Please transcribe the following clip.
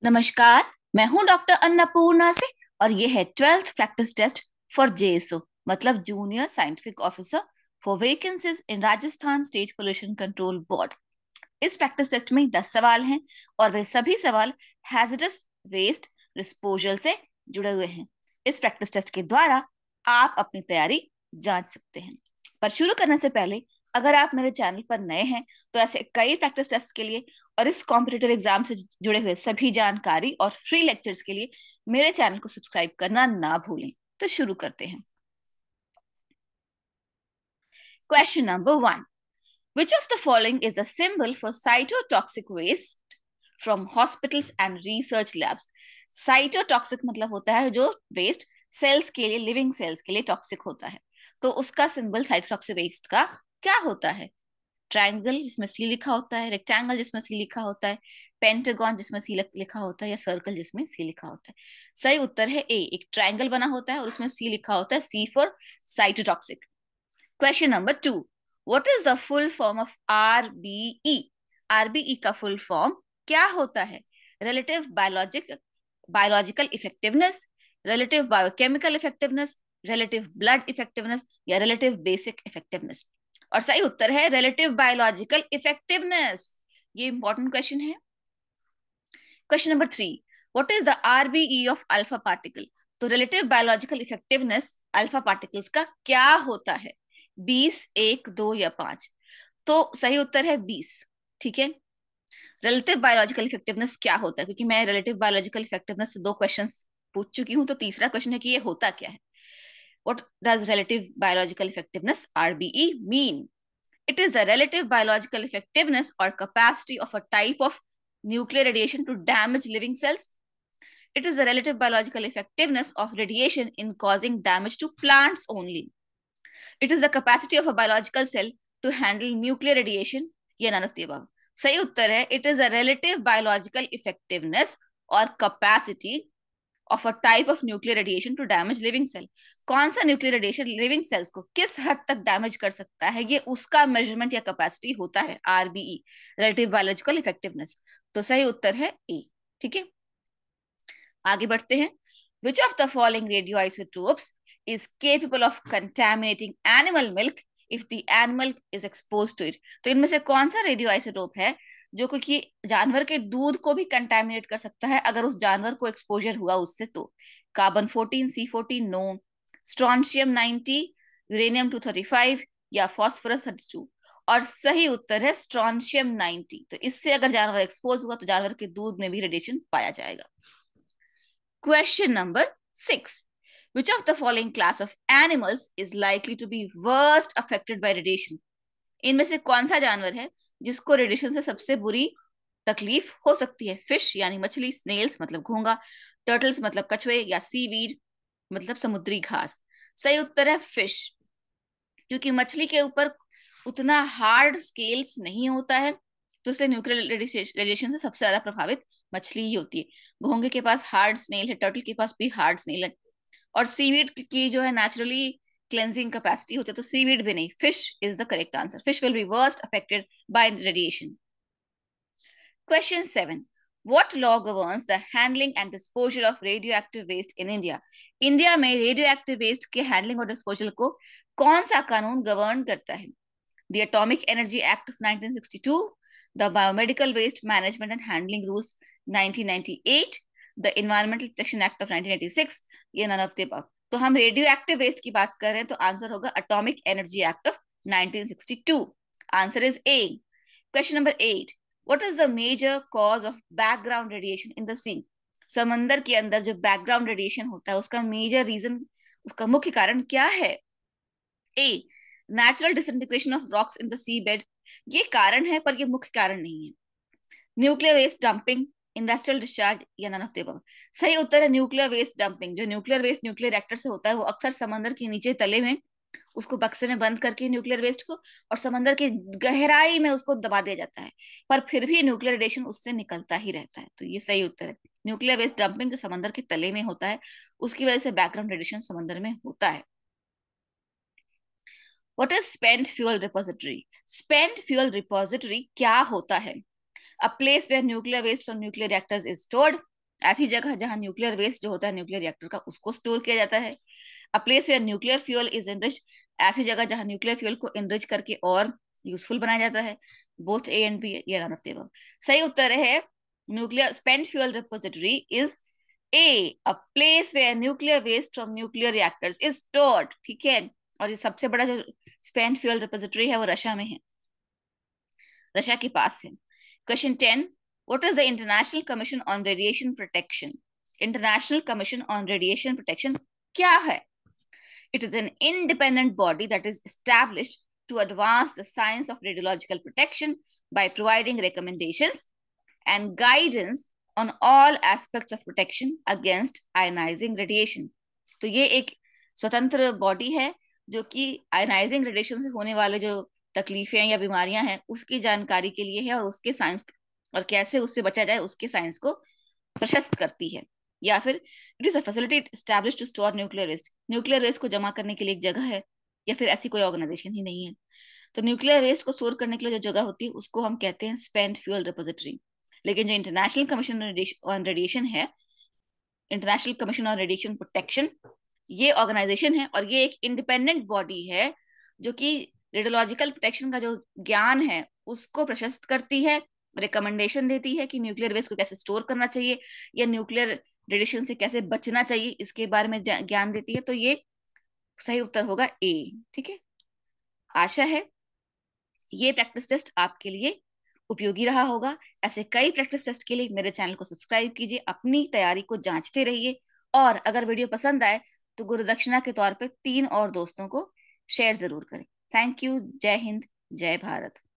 नमस्कार। मैं हूं डॉक्टर अन्नपूर्णा से और ये है 12th practice test for JSO, मतलब junior scientific officer for vacancies in Rajasthan state pollution control board. इस प्रैक्टिस टेस्ट में 10 सवाल हैं और वे सभी सवाल हैजरस वेस्ट डिस्पोजल से जुड़े हुए हैं। इस प्रैक्टिस टेस्ट के द्वारा आप अपनी तैयारी जांच सकते हैं। पर शुरू करने से पहले, अगर आप मेरे चैनल पर नए हैं तो ऐसे कई प्रैक्टिस टेस्ट के लिए और इस कॉम्पिटिटिव एग्जाम से जुड़े हुए सभी जानकारी और फ्री लेक्चर्स के लिए मेरे चैनल को सब्सक्राइब करना ना भूलें। तो शुरू करते हैं। Question number 1। Which of the following is the symbol for cytotoxic waste from hospitals and research labs? Cytotoxic मतलब होता है जो वेस्ट सेल्स के लिए, लिविंग सेल्स के लिए टॉक्सिक होता है। तो उसका सिंबल साइटोटॉक्सिक वेस्ट का क्या होता है? ट्रायंगल जिसमें सी लिखा होता है, रेक्टेंगल जिसमें सी लिखा होता है, पेंटागन जिसमें सी लिखा होता है, या सर्कल जिसमें सी लिखा होता है। सही उत्तर है ए, एक ट्रायंगल बना होता है और उसमें सी लिखा होता है, C for cytotoxic. Question number 2। What is the full form of RBE? RBE का फुल फॉर्म क्या होता है? Relative biological effectiveness, relative biochemical effectiveness, relative blood effectiveness, या रिलेटिव बेसिक इफेक्टिवनेस। और सही उत्तर है रिलेटिव बायोलॉजिकल इफेक्टिवनेस। ये इंपॉर्टेंट क्वेश्चन है। Question number 3। What is the RBE of alpha particle? तो relative biological effectiveness alpha particles का क्या होता है? 20, 1, 2 या 5? तो सही उत्तर है 20। ठीक है। रिलेटिव बायोलॉजिकल इफेक्टिवनेस क्या होता है? क्योंकि मैं रिलेटिव बायोलॉजिकल इफेक्टिवनेस से 2 क्वेश्चंस पूछ चुकी हूं, तो तीसरा क्वेश्चन है कि ये होता क्या है। What does relative biological effectiveness RBE mean? It is the relative biological effectiveness or capacity of a type of nuclear radiation to damage living cells. It is the relative biological effectiveness of radiation in causing damage to plants only. It is the capacity of a biological cell to handle nuclear radiation. या none of the above. सही उत्तर है it is a relative biological effectiveness or capacity of a type of nuclear radiation to damage living cell. कौन सा nuclear radiation living cells को किस हद तक डैमेज कर सकता है, ये उसका मेजरमेंट या कैपेसिटी होता है आरबीई, रिलेटिव बायोलॉजिकल इफेक्टिवनेस। तो सही उत्तर है ए। ठीक है, आगे बढ़ते हैं। Which of the following radio isotopes is capable of contaminating animal milk if the animal is expose to it? तो इनमें से कौन सा रेडियो आइसोटोप है जो कि जानवर के दूध को भी कंटेमिनेट कर सकता है अगर उस जानवर को एक्सपोजर हुआ उससे? तो carbon 14, C14 no, strontium 90, uranium 235, या फॉस्फोरस 32? और सही उत्तर है स्ट्रॉन्शियम 90। तो इससे अगर जानवर एक्सपोज हुआ तो जानवर के दूध में भी रेडिएशन पाया जाएगा। Question number 6। Which of the following class of animals is likely to be worst affected by radiation? इनमें से कौन सा जानवर है जिसको रेडिएशन से सबसे बुरी तकलीफ हो सकती है? फिश यानी मछली, स्नेल्स मतलब घोंगा, टर्टल्स मतलब कछुए, या सीवीड मतलब समुद्री घास? सही उत्तर है फिश, क्योंकि मछली के ऊपर उतना हार्ड स्केल्स नहीं होता है, तो इसलिए न्यूक्लियर रेडिएशन से सबसे ज्यादा प्रभावित मछली ही होती है। घोंगे के पास हार्ड स्नेल है, टर्टल के पास भी हार्ड स्नेल है, और सीवीड की जो है नेचुरली क्लेंजिंग कैपेसिटी होती है, तो सीवीड भी नहीं, fish is the correct answer. Fish will be worst affected by radiation. Question 7। What law governs the handling and disposal of radioactive waste in India? India में radio active waste के handling और disposal को कौन सा कानून govern करता है? The Atomic Energy Act of 1962, the Biomedical Waste Management and Handling Rules 1998, the Environmental Protection Act of 1986, ये none of the above। तो हम रेडियो एक्टिव वेस्ट की बात कर रहे हैं, तो आंसर होगा atomic energy act of 1962। Answer is A. Question number 8। What is the major cause of background radiation in the sea? समंदर के अंदर जो बैकग्राउंड रेडिएशन होता है उसका मेजर रीजन, उसका मुख्य कारण क्या है? A, natural disintegration of rocks in the sea bed. ये कारण है पर ये मुख्य कारण नहीं है। Nuclear waste dumping, industrial discharge, या नन ऑफ द अबव? सही उत्तर है न्यूक्लियर वेस्ट डंपिंग। जो न्यूक्लियर वेस्ट न्यूक्लियर रिएक्टर से होता है वो अक्सर समंदर के नीचे तले में उसको बक्से में बंद करके न्यूक्लियर वेस्ट को, और समंदर की गहराई में उसको दबा दिया जाता है, पर फिर भी न्यूक्लियर रेडिएशन उससे निकलता ही रहता है। तो ये सही उत्तर है, न्यूक्लियर वेस्ट डंपिंग जो समंदर के तले में होता है उसकी वजह से बैकग्राउंड रेडिएशन समंदर में होता है। What is spent fuel repository? Spent fuel repository क्या होता है? A place where nuclear waste from nuclear reactors is stored, ऐसी जगह जहां न्यूक्लियर वेस्ट जो होता है न्यूक्लियर रिएक्टर का उसको स्टोर किया जाता है। A place where nuclear fuel is enriched, ऐसी जगह जहां न्यूक्लियर फ्यूल को एनरिच करके और यूजफुल बनाया जाता है। बोथ ए एंड बी, ये नन ऑफ द अबव। सही उत्तर है nuclear spent fuel repository is A, a place where nuclear waste from nuclear reactors is stored. ठीक है, और ये सबसे बड़ा जो स्पेंट फ्यूल रिपोजिटरी है वो रशिया में है, रशिया के पास है। Question 10, what is the international commission on radiation protection? International commission on radiation protection क्या है? It is an independent body that is established to advance the science of radiological protection by providing recommendations and guidance on all aspects of protection against ionizing radiation। तो ये एक स्वतंत्र body है जो कि ionising radiation से होने वाले जो तकलीफें या बीमारियां हैं उसकी जानकारी के लिए है, और उसके साइंस और कैसे उससे बचा जाए उसके साइंस को प्रशस्त करती है। या फिर it is a facility established to store nuclear waste, nuclear waste को जमा करने के लिए एक जगह है, या फिर ऐसी कोई ऑर्गेनाइजेशन ही नहीं है। तो न्यूक्लियर वेस्ट को स्टोर करने के लिए जो जगह होती है उसको हम कहते हैं स्पेंट फ्यूल रिपोजिटरी। लेकिन जो इंटरनेशनल कमीशन ऑन रेडिएशन है, international commission on radiation protection, ये ऑर्गेनाइजेशन है और ये एक इंडिपेंडेंट बॉडी है जो कि रेडियोलॉजिकल प्रोटेक्शन का जो ज्ञान है उसको प्रशस्त करती है, रिकमेंडेशन देती है कि न्यूक्लियर वेस्ट को कैसे स्टोर करना चाहिए या न्यूक्लियर रेडिएशन से कैसे बचना चाहिए, इसके बारे में ज्ञान देती है। तो ये सही उत्तर होगा ए। ठीक है, आशा है ये प्रैक्टिस टेस्ट आपके लिए उपयोगी रहा होगा। ऐसे कई प्रैक्टिस टेस्ट के लिए मेरे चैनल को सब्सक्राइब कीजिए, अपनी तैयारी को जांचते रहिए, और अगर वीडियो पसंद आए तो गुरु दक्षिणा के तौर पे 3 और दोस्तों को शेयर जरूर करें। Thank you. जय हिंद, जय भारत।